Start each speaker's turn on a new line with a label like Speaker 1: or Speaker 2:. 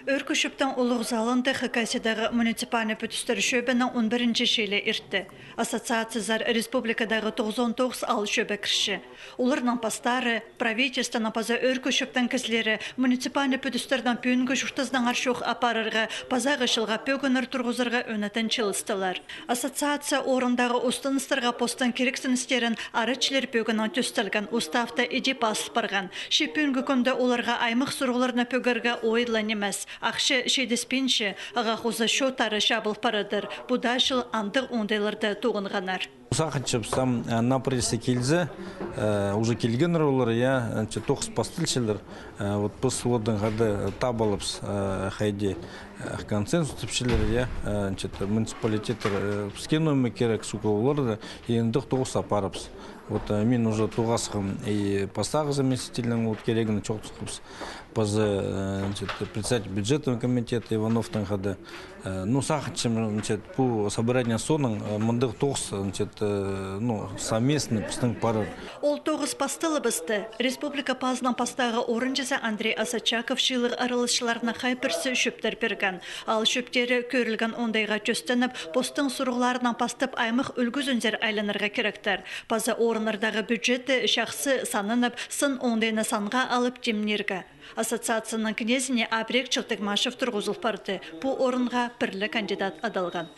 Speaker 1: Өркүшіптің ұлық залынды Хакасиядағы муниципальный пөтістер шөбінің 11-ші шейлі иртті. Ассоциациязар республикадағы 99 ал шөбі кірші. Оларның пастары, правительствоның паза өркүшіптің кізлері муниципальный пөтістердің пүйінгі жұқтызның аршуқ апарырға, паза ғышылға пөгінір тұрғызырға өнетін чылыстылар. Ассоциация орындағы ұстыныстырға постын керексіністерін арычылер пөгінің түстілген уставта иди басыл барған. Ше пүйінгі күнді оларға аймық сұрғыларына пөгірге ойлан емес. Ақшы шейдеспенші, ағақузы шотары шабыл парадыр. Бұдашыл андық ондайларды туғынғанар.
Speaker 2: Сахачып сам на прессе кельзе уже келген роллар я тоқс пастылшылар вот посводың хады табалыпс хайде консенсус типшилер я муниципалитеттер скенуем керек суковларды ендік тоқс апарыпс. Вот мен уже туғасқым и постағы заместительным вот керегін чоқсықпс позы председатель бюджетного комитета Ивановтың хады. Ну сахачым по собранию соның мындық тоқс совместный пустың парыр.
Speaker 1: Ол тоғыз пастылы бісті. Республика пазының пастағы орынжысы Андрей Асачаков шилық арылышыларына хайпірсі шөптер берген. Ал шөптері көрілген ондайға төстеніп, постың сұрғыларынан пастып аймық үлгізіндер айланырға керектер. Пазы орынырдағы бюджеті шақсы санынып, сын ондайны санға алып демнерге. Ассоциацияның кнезіне Абрек Чылтыгмашев тұрғызыл барды. Бұл орынға бірлі кандидат адалған.